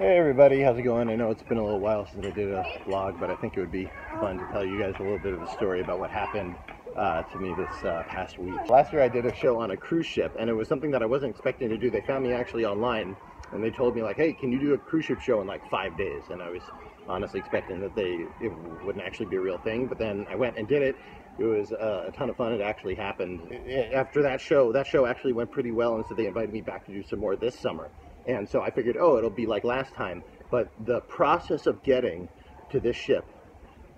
Hey everybody, how's it going? I know it's been a little while since I did a vlog, but I think it would be fun to tell you guys a little bit of a story about what happened to me this past week. Last year I did a show on a cruise ship, and it was something that I wasn't expecting to do. They found me actually online, and they told me like, hey, can you do a cruise ship show in like 5 days? And I was honestly expecting that it wouldn't actually be a real thing, but then I went and did it. It was a ton of fun. It actually happened. After that show actually went pretty well, and so they invited me back to do some more this summer. And so I figured, oh, it'll be like last time. But the process of getting to this ship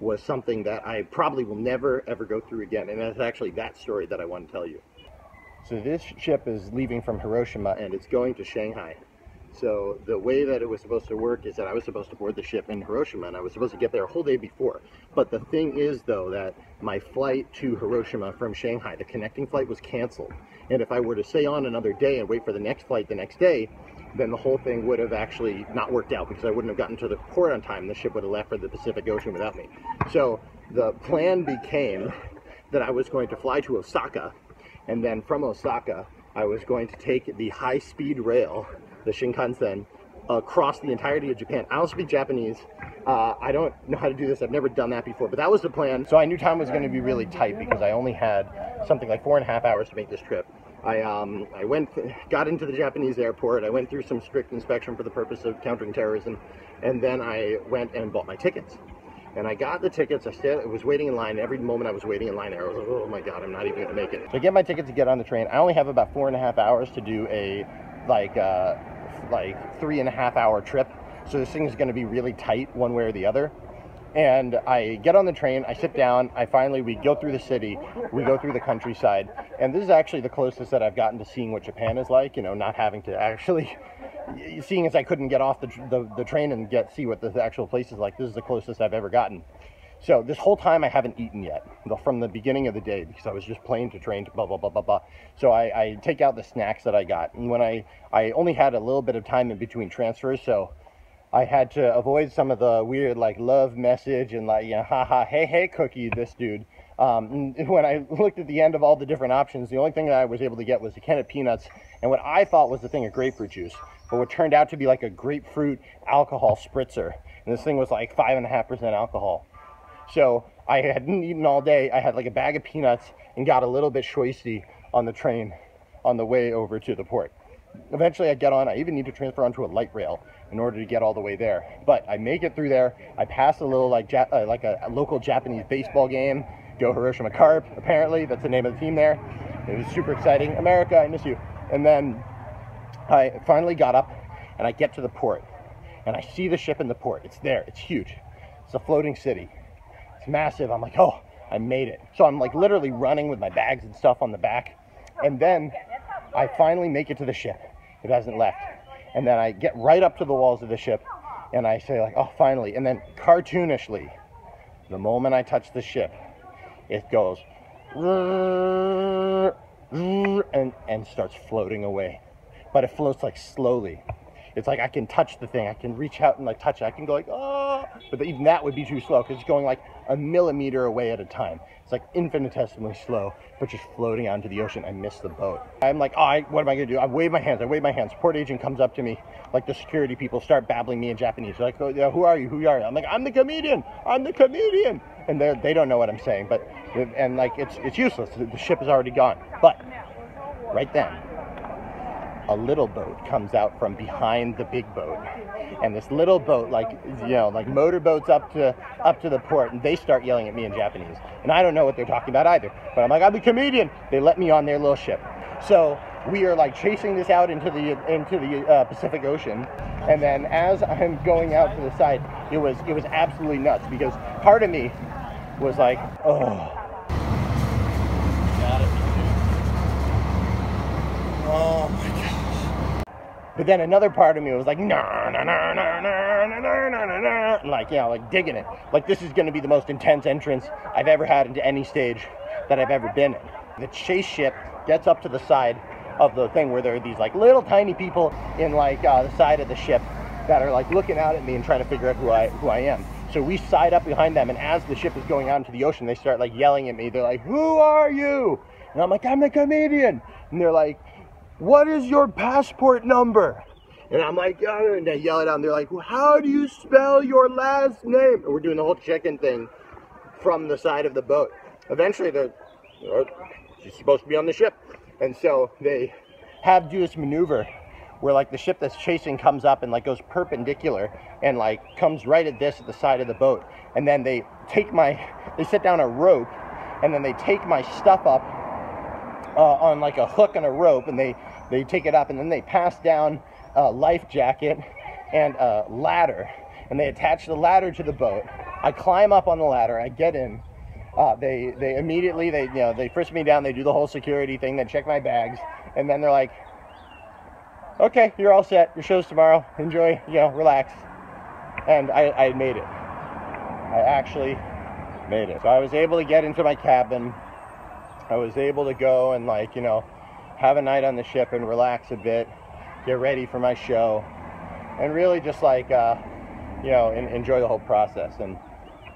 was something that I probably will never, ever go through again. And that's actually that story that I want to tell you. So this ship is leaving from Hiroshima, and it's going to Shanghai. So the way that it was supposed to work is that I was supposed to board the ship in Hiroshima, and I was supposed to get there a whole day before. But the thing is, though, that my flight to Hiroshima from Shanghai, the connecting flight, was canceled. And if I were to stay on another day and wait for the next flight the next day, then the whole thing would have actually not worked out, because I wouldn't have gotten to the port on time. The ship would have left for the Pacific Ocean without me. So the plan became that I was going to fly to Osaka, and then from Osaka, I was going to take the high-speed rail, the Shinkansen, across the entirety of Japan. I don't speak Japanese. I don't know how to do this. I've never done that before, but that was the plan. So I knew time was going to be really tight because I only had something like 4.5 hours to make this trip. I got into the Japanese airport. I went through some strict inspection for the purpose of countering terrorism, and then I went and bought my tickets. And I got the tickets. I was waiting in line. Every moment I was waiting in line there, I was like, oh my God, I'm not even going to make it. So I get my ticket to get on the train. I only have about 4.5 hours to do a like 3.5 hour trip. So this thing is going to be really tight one way or the other. And I get on the train, I sit down, we go through the city, we go through the countryside, and this is actually the closest that I've gotten to seeing what Japan is like, you know, not having to actually, seeing as I couldn't get off the train and see what the actual place is like. This is the closest I've ever gotten. So this whole time I haven't eaten yet, from the beginning of the day, because I was just playing to train to blah, blah, blah, blah, blah. So I take out the snacks that I got, and when I only had a little bit of time in between transfers, so I had to avoid some of the weird, like, love message and, like, you know, haha, hey, cookie, this dude. When I looked at the end of all the different options, the only thing that I was able to get was a can of peanuts and what I thought was the thing of grapefruit juice, but what turned out to be like a grapefruit alcohol spritzer. And this thing was like 5.5% alcohol. So I hadn't eaten all day. I had like a bag of peanuts and got a little bit shoisty on the train on the way over to the port. Eventually I get on. I even need to transfer onto a light rail in order to get all the way there. But I make it through there. I pass a little like a local Japanese baseball game. Go Hiroshima Carp, apparently. That's the name of the team there. It was super exciting. America, I miss you. And then I finally got up and I get to the port. And I see the ship in the port. It's there. It's huge. It's a floating city. It's massive. I'm like, oh, I made it. So I'm like literally running with my bags and stuff on the back. And then I finally make it to the ship. It hasn't left. And then I get right up to the walls of the ship and I say like, oh, finally. And then cartoonishly, the moment I touch the ship, it goes and starts floating away. But it floats like slowly. It's like I can touch the thing. I can reach out and like touch it. I can go like, oh, but even that would be too slow because it's going like a millimeter away at a time. It's like infinitesimally slow, but just floating out into the ocean. I miss the boat. I'm like, oh, what am I gonna do? I wave my hands. Port agent comes up to me, like the security people start babbling me in Japanese. They're like, oh, yeah, who are you? I'm like, I'm the comedian. And they don't know what I'm saying, but, and like, it's useless. The ship is already gone. But right then, a little boat comes out from behind the big boat, and this little boat, like, you know, like motorboats up to the port, and they start yelling at me in Japanese, and I don't know what they're talking about either. But I'm like, I'm the comedian. They let me on their little ship, so we are like chasing this out into the Pacific Ocean, and then as I'm going out to the side, it was absolutely nuts because part of me was like, oh. Oh my gosh. But then another part of me was like, nah, like, you know, like digging it. Like, this is going to be the most intense entrance I've ever had into any stage that I've ever been in. The chase ship gets up to the side of the thing where there are these like little tiny people in like the side of the ship that are like looking out at me and trying to figure out who I am. So we side up behind them, and as the ship is going out into the ocean, they start like yelling at me. They're like, who are you? And I'm like, I'm the comedian. And they're like, what is your passport number? And I'm like, oh, and they yell it out, and they're like, well, how do you spell your last name? And we're doing the whole chicken thing from the side of the boat. Eventually, she's supposed to be on the ship. And so they have do this maneuver where like the ship that's chasing comes up and like goes perpendicular and like comes right at the side of the boat. And then they set down a rope, and then they take my stuff up on like a hook and a rope, and they take it up, and then they pass down a life jacket and a ladder, and they attach the ladder to the boat. I climb up on the ladder, I get in. They immediately, they frisk me down, they do the whole security thing, they check my bags, and then they're like, okay, you're all set, your show's tomorrow, enjoy, relax. And I made it. I actually made it. So I was able to get into my cabin. I was able to go and have a night on the ship and relax a bit, get ready for my show, and really just enjoy the whole process. And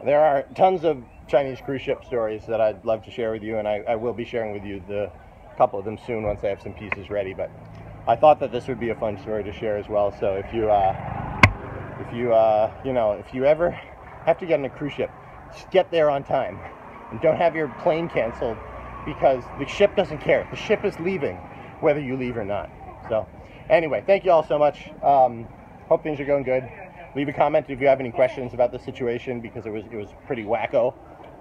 there are tons of Chinese cruise ship stories that I'd love to share with you, and I will be sharing with you a couple of them soon once I have some pieces ready. But I thought that this would be a fun story to share as well. So if you ever have to get on a cruise ship, just get there on time and don't have your plane canceled, because the ship doesn't care. The ship is leaving whether you leave or not. So anyway, thank you all so much. Hope things are going good. Leave a comment if you have any questions about the situation, because it was pretty wacko,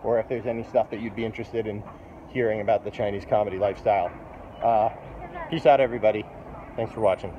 or if there's any stuff that you'd be interested in hearing about the Chinese comedy lifestyle. Peace out, everybody. Thanks for watching.